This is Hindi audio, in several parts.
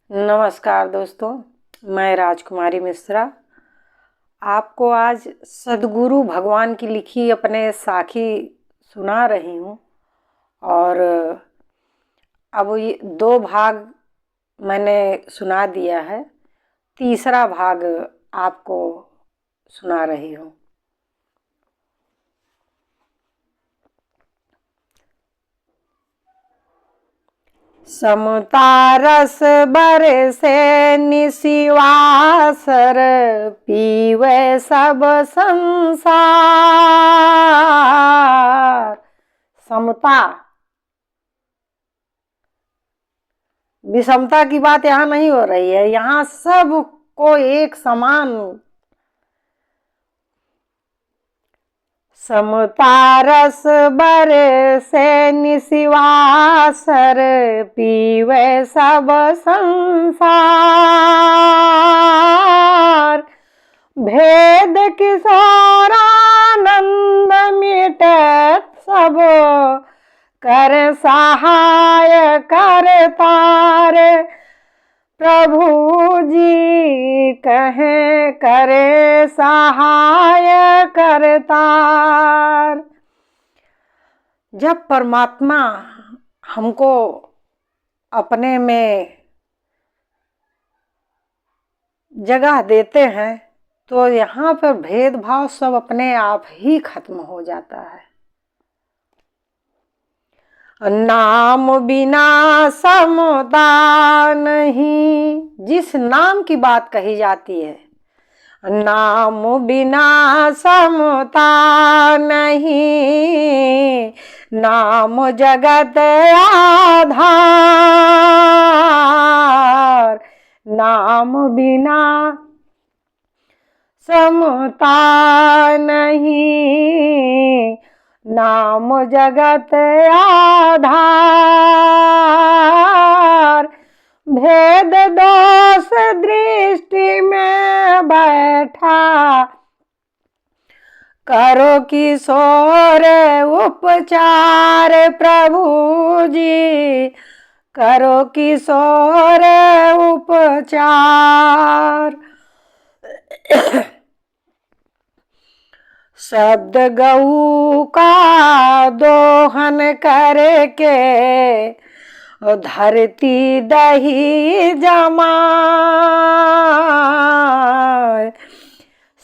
नमस्कार दोस्तों, मैं राजकुमारी मिश्रा आपको आज सद्गुरु भगवान की लिखी अपने साखी सुना रही हूँ। और अब ये 2 भाग मैंने सुना दिया है, तीसरा भाग आपको सुना रही हूँ। समता रस बरसे निशिवासर, पीवे सब संसार। समता, विषमता की बात यहाँ नहीं हो रही है। यहाँ सबको एक समान समता रस बरसे निशिवासर, पीवे सब संसार। भेद किशोरानंद मिटत सब, कर सहाय कर तार। प्रभु जी कहें करे सहाय करतार। जब परमात्मा हमको अपने में जगह देते हैं तो यहाँ पर भेदभाव सब अपने आप ही खत्म हो जाता है। नाम बिना समता नहीं, जिस नाम की बात कही जाती है, नाम बिना समता नहीं, नाम जगत आधार। नाम बिना समता नहीं, नाम जगत आधार। भेद दोष दृष्टि में बैठा, करो किशोर उपचार। प्रभु जी करो किशोर उपचार। शब्द गऊ का दोहन करके, धरती दही जमाए।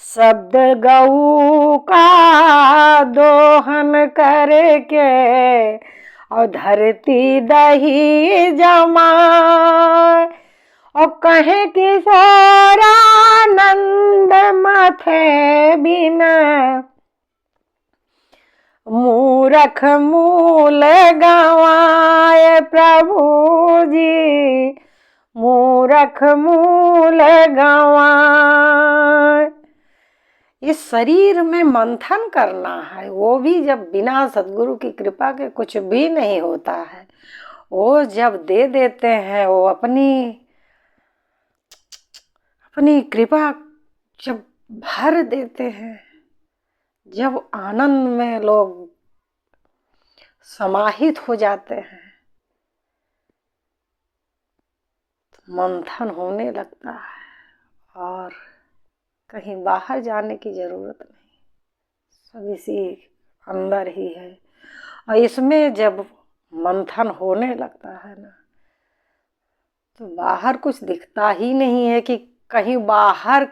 शब्द गऊ का दोहन करके, और धरती दही जमाए। और कहे किशोरानंद मथे बिना, मूरख मूल गवाए। प्रभु जी मूरख मूल गवाए। इस शरीर में मंथन करना है, वो भी जब बिना सद्गुरु की कृपा के कुछ भी नहीं होता है। वो जब दे देते हैं, वो अपनी कृपा जब भर देते हैं, जब आनंद में लोग समाहित हो जाते हैं, तो मंथन होने लगता है और कहीं बाहर जाने की जरूरत नहीं, सब इसी अंदर ही है। और इसमें जब मंथन होने लगता है ना, तो बाहर कुछ दिखता ही नहीं है कि कहीं बाहर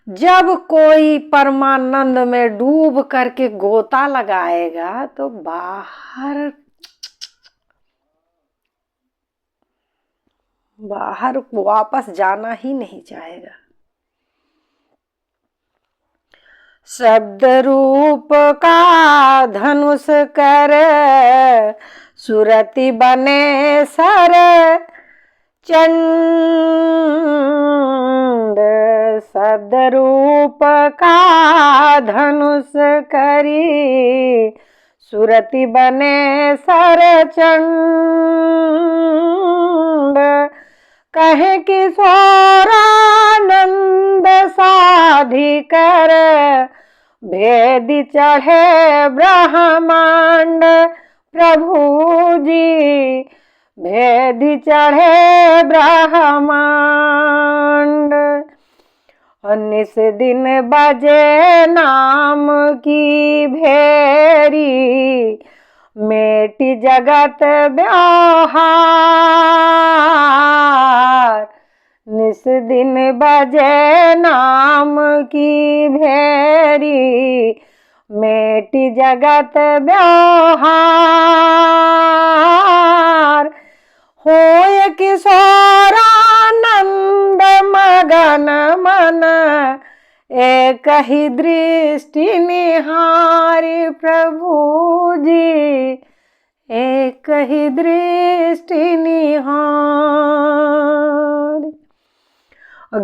जब कोई परमानंद में डूब करके गोता लगाएगा तो बाहर वापस जाना ही नहीं चाहेगा। शब्द रूप का धनुष कर, सुरति बने सर चंड। शब्द रूप का धनुष करी, सुरति बने सर चंड। कहे किशोरानंद साधि कर, भेद चढ़े ब्रह्मांड। प्रभु जी भेदी चढ़े ब्रह्मांड। निस दिन बजे नाम की भेरी, मेटी जगत व्यवहार। निस दिन बजे नाम की भेरी, मेटी जगत व्यवहार। होय किशोरानंद मगन मन, एक ही दृष्टि निहारी प्रभु जी, एक ही दृष्टि निहारी।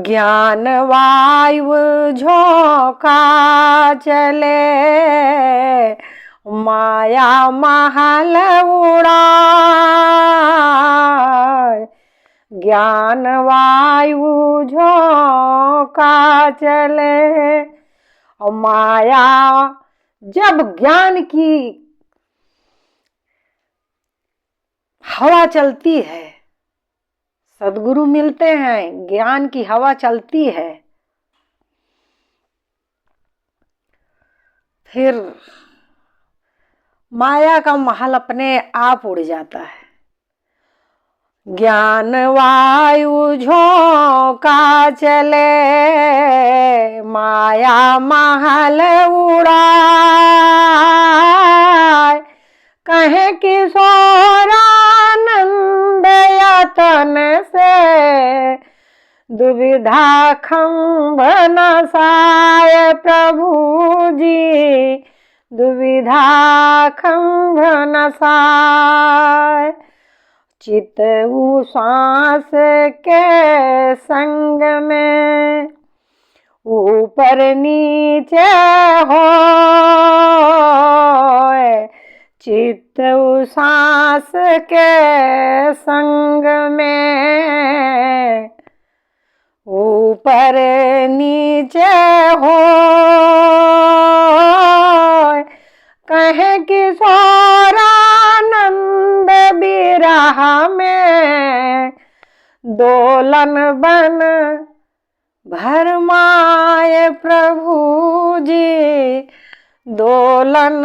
ज्ञान वायु झोंका चले, माया महल उड़ाए। ज्ञान वायु झोंका चले, माया। जब ज्ञान की हवा चलती है, सदगुरु मिलते हैं, ज्ञान की हवा चलती है, फिर माया का महल अपने आप उड़ जाता है। ज्ञान वायु झोंका चले, माया महल उड़ाए। कहे किशोरानंद यतन से, दुविधा खंभ नसाय प्रभु जी, दुविधा खंभ नसाय। चित सांस के संग में ऊपर नीचे हो, चित सांस के संग में ऊपर नीचे हो। कहे किशोरानंद बिरह में, दोलन बन भरमाए प्रभु जी, दोलन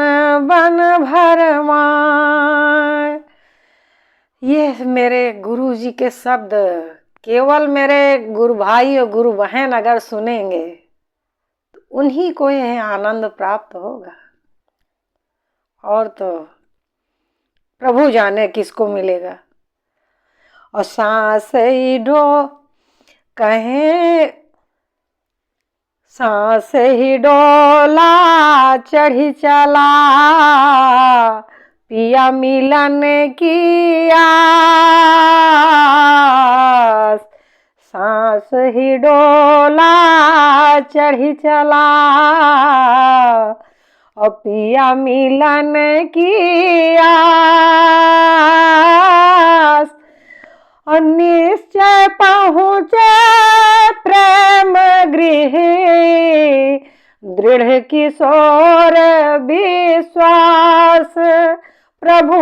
बन भरमाए। ये मेरे गुरु जी के शब्द केवल मेरे गुरु भाई और गुरु बहन अगर सुनेंगे तो उन्हीं को यह आनंद प्राप्त होगा, और तो प्रभु जाने किसको मिलेगा। और सांस ही डो कहे, सांस ही डोला चढ़ी चला, पिया मिलन की आस। सांस ही डोला चढ़ी चला, और पिया मिलन की आस। और निश्चय पहुँचे प्रेम गृह, दृढ़ किशोर विश्वास प्रभु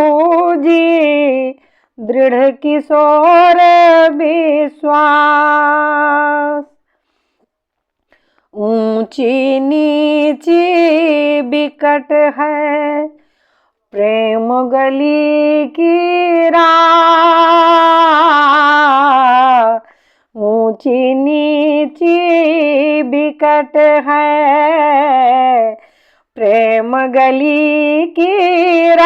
जी, दृढ़ किशोर विश्वास। ऊंची नीची बिकट है प्रेम गली की राह, ऊंची नीची बिकट है प्रेम गली की राह।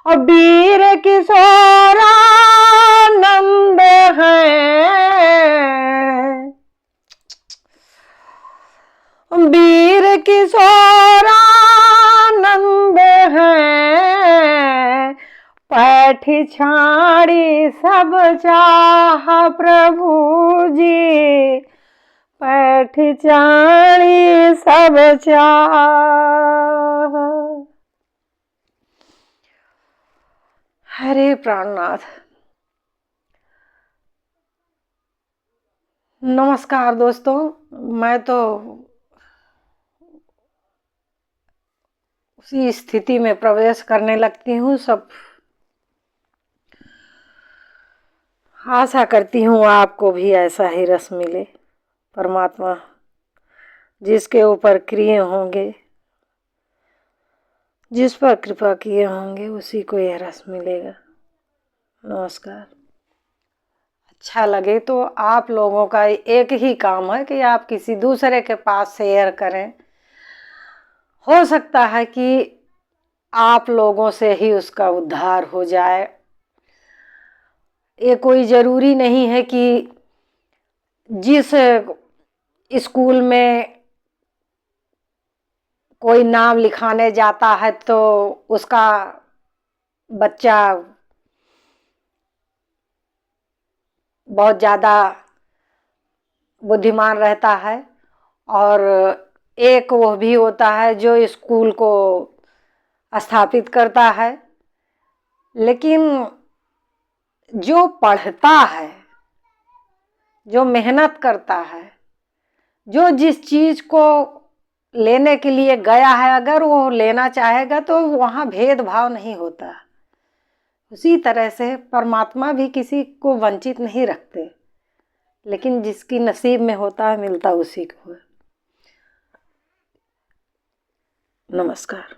और वीर किशोरानंद हैं, वीर किशोरानंद हैं, पैठ छाड़ी सब चाह प्रभु जी, पैठ छाड़ी सब चाह। हरे प्राणनाथ। नमस्कार दोस्तों, मैं तो उसी स्थिति में प्रवेश करने लगती हूँ। सब आशा करती हूँ आपको भी ऐसा ही रस मिले। परमात्मा जिसके ऊपर क्रिय होंगे, जिस पर कृपा किए होंगे, उसी को यह रस मिलेगा। नमस्कार। अच्छा लगे तो आप लोगों का एक ही काम है कि आप किसी दूसरे के पास शेयर करें। हो सकता है कि आप लोगों से ही उसका उद्धार हो जाए। ये कोई ज़रूरी नहीं है कि जिस स्कूल में कोई नाम लिखाने जाता है तो उसका बच्चा बहुत ज़्यादा बुद्धिमान रहता है, और एक वो भी होता है जो स्कूल को स्थापित करता है। लेकिन जो पढ़ता है, जो मेहनत करता है, जो जिस चीज़ को लेने के लिए गया है, अगर वो लेना चाहेगा तो वहाँ भेदभाव नहीं होता। उसी तरह से परमात्मा भी किसी को वंचित नहीं रखते, लेकिन जिसकी नसीब में होता है मिलता उसी को है। नमस्कार।